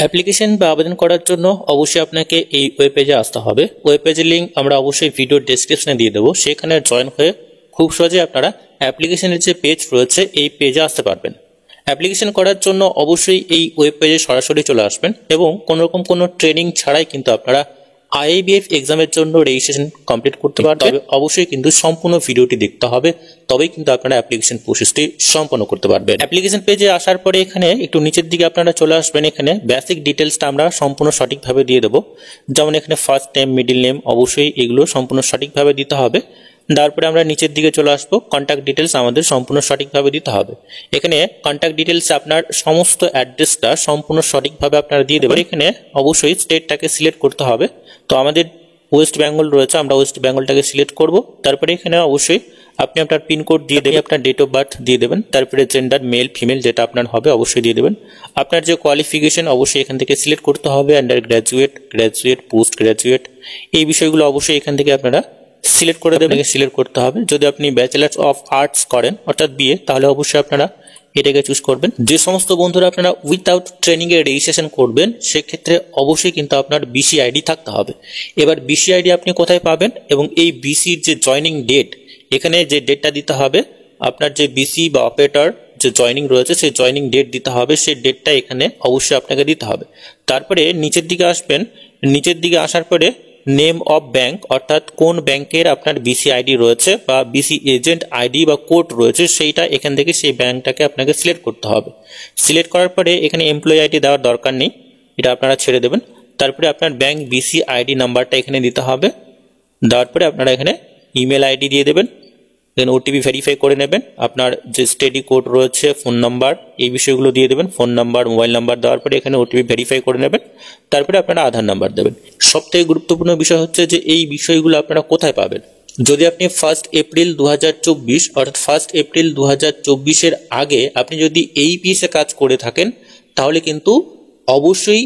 Application বা আবেদন করার জন্য অবশ্যই আপনাকে এই ওয়েব পেজে আসতে হবে। ওয়েব পেজের লিঙ্ক আমরা অবশ্যই ভিডিওর ডেসক্রিপশনে দিয়ে দেবো, সেখানে জয়েন হয়ে খুব সহজে আপনারা অ্যাপ্লিকেশনের যে পেজ রয়েছে এই পেজে আসতে পারবেন। অ্যাপ্লিকেশন করার জন্য অবশ্যই এই ওয়েব পেজে সরাসরি চলে আসবেন এবং কোনোরকম কোনো ট্রেনিং ছাড়াই কিন্তু আপনারা আইএবিএফ এক্সামের জন্য রেজিস্ট্রেশন কমপ্লিট করতে পারবেন। তবে অবশ্যই কিন্তু সম্পূর্ণ ভিডিওটি দেখতে হবে, তবেই কিন্তু আপনারা অ্যাপ্লিকেশন প্রসেসটি সম্পন্ন করতে পারবেন। অ্যাপ্লিকেশন পেজে আসার পরে এখানে একটু নিচের দিকে আপনারা চলে আসবেন। এখানে বেসিক ডিটেলসটা আমরা সম্পূর্ণ সঠিকভাবে দিয়ে দেবো, যেমন এখানে ফার্স্ট নেম, মিডিল নেম, অবশ্যই এগুলো সম্পূর্ণ সঠিকভাবে দিতে হবে। তারপরে আমরা নিচের দিকে চলে আসবো, কন্ট্যাক্ট ডিটেলস আমাদের সম্পূর্ণ সঠিকভাবে দিতে হবে। এখানে কন্ট্যাক্ট ডিটেলস আপনার সমস্ত অ্যাড্রেসটা সম্পূর্ণ সঠিকভাবে আপনারা দিয়ে দেবেন। এখানে অবশ্যই স্টেটটাকে সিলেক্ট করতে হবে। তো আমাদের ওয়েস্ট বেঙ্গল রয়েছে, আমরা ওয়েস্ট বেঙ্গলটাকে সিলেক্ট করব। তারপরে এখানে অবশ্যই আপনি আপনার পিনকোড দিয়ে দেবেন, আপনার ডেট অফ বার্থ দিয়ে দেবেন, তারপরে জেন্ডার মেল ফিমেল যেটা আপনার হবে অবশ্যই দিয়ে দেবেন। আপনার যে কোয়ালিফিকেশন অবশ্যই এখান থেকে সিলেক্ট করতে হবে, under graduate, graduate, post graduate, এই বিষয়গুলো অবশ্যই এখান থেকে আপনারা সিলেক্ট করে দেবেন, সিলেক্ট করতে হবে। যদি আপনি ব্যাচেলার্স অফ আর্টস করেন অর্থাৎ বিএ, তাহলে অবশ্যই আপনারা এটাকে চুজ করবেন। যে সমস্ত বন্ধুরা আপনারা উইথাউট ট্রেনিং এ রেজিস্ট্রেশন করবেন, সেক্ষেত্রে অবশ্যই কিন্তু আপনার বিসি আইডি থাকতে হবে। এবার বিসি আইডি আপনি কোথায় পাবেন এবং এই বিসির যে জয়নিং ডেট, এখানে যে ডেটটা দিতে হবে, আপনার যে বিসি বা অপারেটর যে জয়নিং রয়েছে সেই জয়নিং ডেট দিতে হবে, সেই ডেটটা এখানে অবশ্যই আপনাকে দিতে হবে। তারপরে নিচের দিকে আসবেন, নিচের দিকে আসার পরে নেম অফ ব্যাংক অর্থাৎ কোন ব্যাংকের আপনার বিসি আইডি রয়েছে বা বিসি এজেন্ট আইডি বা কোড রয়েছে, সেইটা এখান থেকে সেই ব্যাংকটাকে আপনাকে সিলেক্ট করতে হবে। সিলেক্ট করার পরে এখানে এমপ্লয়ি আইডি দেওয়ার দরকার নেই, এটা আপনারা ছেড়ে দেবেন। তারপরে আপনার ব্যাংক বিসি আইডি নাম্বারটা এখানে দিতে হবে। দেওয়ার পরে আপনারা এখানে ইমেল আইডি দিয়ে দেবেন, দেন ওটিপি ভেরিফাই করে নেবেন। আপনার যে স্টেডি কোড রয়েছে, ফোন নাম্বার, এই বিষয়গুলো দিয়ে দেবেন। ফোন নাম্বার, মোবাইল নাম্বার দেওয়ার পরে এখানে ওটিপি ভেরিফাই করে নেবেন। তারপরে আপনারা আধার নাম্বার দেবেন। সবথেকে গুরুত্বপূর্ণ বিষয় হচ্ছে যে এই বিষয়গুলো আপনারা কোথায় পাবেন। যদি আপনি 1 এপ্রিল 2024 অর্থাৎ 1 এপ্রিল 2024 আগে আপনি যদি এইপিএসে কাজ করে থাকেন, তাহলে কিন্তু অবশ্যই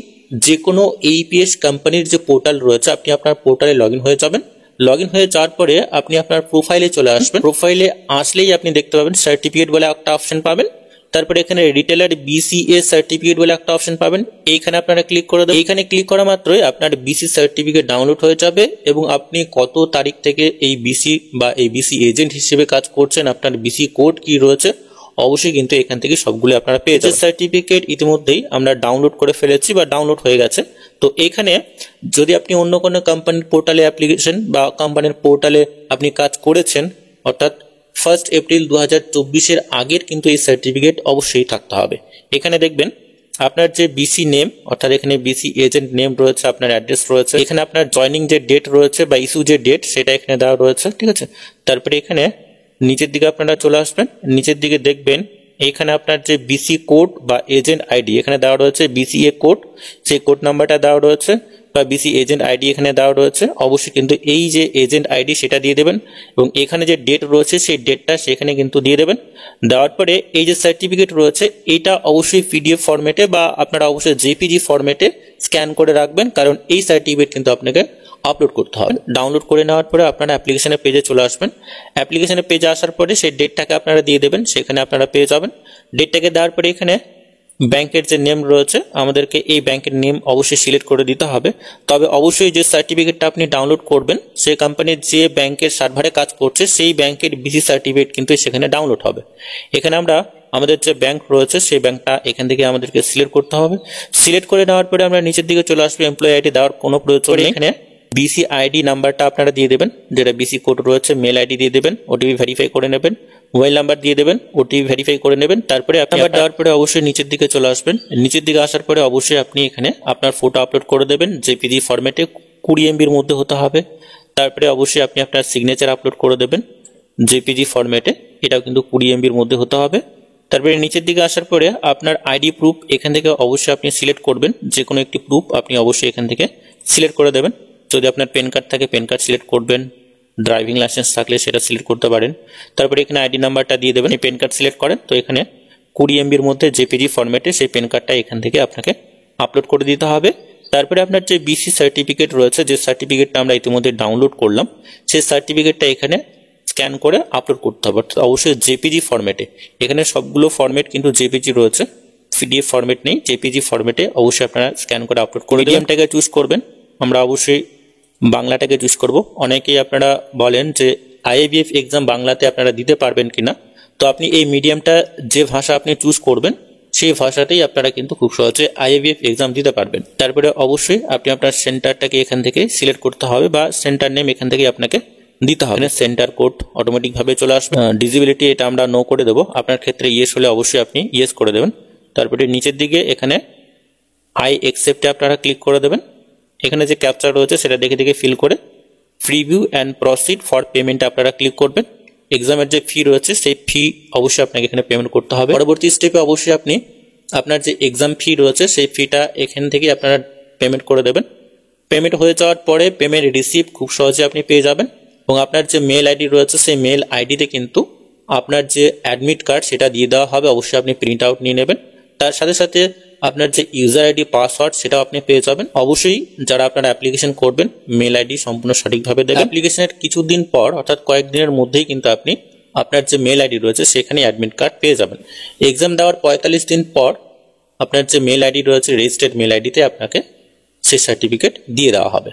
যে কোনো এইপিএস কোম্পানির যে পোর্টাল রয়েছে, আপনি আপনার পোর্টালে লগ ইন হয়ে যাবেন। লগ ইন হয়ে যাওয়ার পরে আপনি আপনার প্রোফাইলে চলে আসবেন। প্রোফাইলে আসলেই আপনি দেখতে পাবেন সার্টিফিকেট বলে একটা অপশন পাবেন। তারপরে এখানে রিটেলার বিসিএ সার্টিফিকেট বলে একটা অপশন পাবেন, এইখানে আপনারা ক্লিক করে দেবেন। এইখানে ক্লিক করা মাত্রই আপনার বিসি সার্টিফিকেট ডাউনলোড হয়ে যাবে এবং আপনি কত তারিখ থেকে এই বিসি বা এই বিসি এজেন্ট হিসেবে কাজ করছেন, আপনার বিসি কোড কি রয়েছে, অবশ্যই কিন্তু এখান থেকে সবগুলো আপনারা পেয়ে যাবেন। সার্টিফিকেট ইতিমধ্যেই আমরা ডাউনলোড করে ফেলেছি বা ডাউনলোড হয়ে গেছে। তো এখানে যদি আপনি অন্য কোনো কোম্পানির পোর্টালে অ্যাপ্লিকেশন বা কোম্পানির পোর্টালে আপনি কাজ করেছেন, অর্থাৎ 1 এপ্রিল 2024 আগের কিন্তু এই সার্টিফিকেট অবশ্যই থাকতে হবে। এখানে দেখবেন আপনার যে বিসি নেম অর্থাৎ এখানে বিসি এজেন্ট নেম রয়েছে, আপনার অ্যাড্রেস রয়েছে, এখানে আপনার জয়নিং যে ডেট রয়েছে বা ইস্যু যে ডেট সেটা এখানে দেওয়া রয়েছে, ঠিক আছে। তারপরে এখানে নিচের দিকে আপনারা চলে আসবেন, নিচের দিকে দেখবেন এইখানে আপনার যে বিসি কোড বা এজেন্ট আইডি এখানে দেওয়া রয়েছে, বিসিএ কোড, সেই কোড নাম্বারটা দেওয়া রয়েছে বা বিসি এজেন্ট আইডি এখানে দেওয়া রয়েছে। অবশ্যই কিন্তু এই যে এজেন্ট আইডি সেটা দিয়ে দেবেন এবং এখানে যে ডেট রয়েছে সেই ডেটটা সেখানে কিন্তু দিয়ে দেবেন। দেওয়ার পরে এই যে সার্টিফিকেট রয়েছে এটা অবশ্যই পিডিএফ ফরম্যাটে বা আপনারা অবশ্যই জেপিজি ফরম্যাটে স্ক্যান করে রাখবেন, কারণ এই সার্টিফিকেট কিন্তু আপনাকে আপলোড করতে হবে। ডাউনলোড করে নেওয়ার পরে আপনারা অ্যাপ্লিকেশনের পেজে চলে আসবেন। অ্যাপ্লিকেশনের পেজে আসার পরে সেই ডেটটাকে আপনারা দিয়ে দেবেন, সেখানে আপনারা পেয়ে যাবেন। ডেটটাকে দেওয়ার পরে এখানে ব্যাংকের যে নেম রয়েছে আমাদেরকে এই ব্যাংকের নেম অবশ্যই সিলেক্ট করে দিতে হবে। তবে অবশ্যই যে সার্টিফিকেটটা আপনি ডাউনলোড করবেন সেই কোম্পানির যে ব্যাংকের সার্ভারে কাজ করছে সেই ব্যাংকের বিসি সার্টিফিকেট কিন্তু সেখানে ডাউনলোড হবে। এখানে আমরা আমাদের যে ব্যাংক রয়েছে সেই ব্যাংকটা এখান থেকে আমাদেরকে সিলেক্ট করতে হবে। সিলেক্ট করে নেওয়ার পরে আমরা নিচের দিকে চলে আসবো, এমপ্লয়ি আইডি দেওয়ার কোনো প্রয়োজন নেই। এখানে বিসি আইডি নাম্বারটা আপনারা দিয়ে দেবেন, যেটা বিসি কোড রয়েছে, মেল আইডি দিয়ে দেবেন, ওটিপি ভেরিফাই করে নেবেন, মোবাইল নাম্বার দিয়ে দেবেন, ওটিপি ভেরিফাই করে নেবেন। তারপরে আপনার দেওয়ার পরে অবশ্যই নিচের দিকে চলে আসবেন। নিচের দিকে আসার পরে অবশ্যই আপনি এখানে আপনার ফটো আপলোড করে দেবেন, জেপিজি ফরম্যাটে 20 MBর মধ্যে হতে হবে। তারপরে অবশ্যই আপনি আপনার সিগনেচার আপলোড করে দেবেন জেপিজি ফরম্যাটে, এটাও কিন্তু 20 MBর মধ্যে হতে হবে। তারপরে নিচের দিকে আসার পরে আপনার আইডি প্রুফ এখান থেকে অবশ্যই আপনি সিলেক্ট করবেন, যে কোনো একটি প্রুফ আপনি অবশ্যই এখান থেকে সিলেক্ট করে দেবেন। যদি আপনার পেন কার্ড থাকে পেন কার্ড সিলেক্ট করবেন, ড্রাইভিং লাইসেন্স থাকলে সেটা সিলেক্ট করতে পারেন। তারপরে এখানে আইডি নাম্বারটা দিয়ে দেবেন। এই পেন কার্ড সিলেক্ট করেন তো এখানে 20 MBর মধ্যে জেপিজি ফরম্যাটে সেই পেন কার্ডটা এখান থেকে আপনাকে আপলোড করে দিতে হবে। তারপরে আপনার যে বিসি সার্টিফিকেট রয়েছে, যে সার্টিফিকেটটা আমরা ইতিমধ্যে ডাউনলোড করলাম, সেই সার্টিফিকেটটা এখানে স্ক্যান করে আপলোড করতে হবে, অবশ্যই জেপিজি ফরম্যাটে। এখানে সবগুলো ফরম্যাট কিন্তু জেপিজি রয়েছে, পিডিএফ ফরম্যাট নেই, জেপিজি ফরম্যাটে অবশ্যই আপনারা স্ক্যান করে আপলোড করে মিডিয়ামটাকে চুজ করবেন। আমরা অবশ্যই বাংলাটাকে চুজ করব। অনেকেই আপনারা বলেন যে আইএবিএফ এক্সাম বাংলাতে আপনারা দিতে পারবেন কিনা, তো আপনি এই মিডিয়ামটা যে ভাষা আপনি চুজ করবেন সেই ভাষাতেই আপনারা কিন্তু খুব সহজে আইএবিএফ এক্সাম দিতে পারবেন। তারপরে অবশ্যই আপনি আপনার সেন্টারটাকে এখান থেকে সিলেক্ট করতে হবে বা সেন্টার নেম এখান থেকে আপনাকে দিতে হবে। সেন্টার কোড অটোমেটিক ভাবে চলে আসবে। ডিসেবিলিটি এটা আমরা নো করে দেবো, আপনার ক্ষেত্রে ইয়েস হলে অবশ্যই আপনি ইয়েস করে দেবেন। তারপরে নিচের দিকে এখানে আই অ্যাকসেপ্টে আপনারা ক্লিক করে দেবেন। এখানে যে ক্যাপচার রয়েছে সেটা দেখে দেখে ফিল করে preview and proceed for payment আপনারা ক্লিক করবেন। এক্সামের যে ফি রয়েছে সেই ফি অবশ্যই আপনাকে এখানে পেমেন্ট করতে হবে। পরবর্তী স্টেপে অবশ্যই আপনি আপনার যে এক্সাম ফি রয়েছে সেই ফিটা এখান থেকে আপনারা পেমেন্ট করে দেবেন। পেমেন্ট হয়ে যাওয়ার পরে পেমেন্ট রিসিপ্ট খুব সহজে আপনি পেয়ে যাবেন এবং আপনার যে মেল আইডি রয়েছে সেই মেল আইডিতে কিন্তু আপনার যে অ্যাডমিট কার্ড সেটা দিয়ে দেওয়া হবে। অবশ্যই আপনি প্রিন্ট আউট নিয়ে নেবেন। তার সাথে সাথে আপনার যে ইউজার আইডি পাসওয়ার্ড সেটাও আপনি পেয়ে যাবেন। অবশ্যই যারা আপনারা অ্যাপ্লিকেশন করবেন মেল আইডি সম্পূর্ণ সঠিকভাবে দেবেন। অ্যাপ্লিকেশনের কিছুদিন পর অর্থাৎ কয়েকদিনের মধ্যেই কিন্তু আপনি আপনার যে মেল আইডি রয়েছে সেখানে অ্যাডমিট কার্ড পেয়ে যাবেন। এক্সাম দেওয়ার 45 দিন পর আপনার যে মেল আইডি রয়েছে রেজিস্টার্ড মেল আইডিতে আপনাকে সেই সার্টিফিকেট দিয়ে দেওয়া হবে।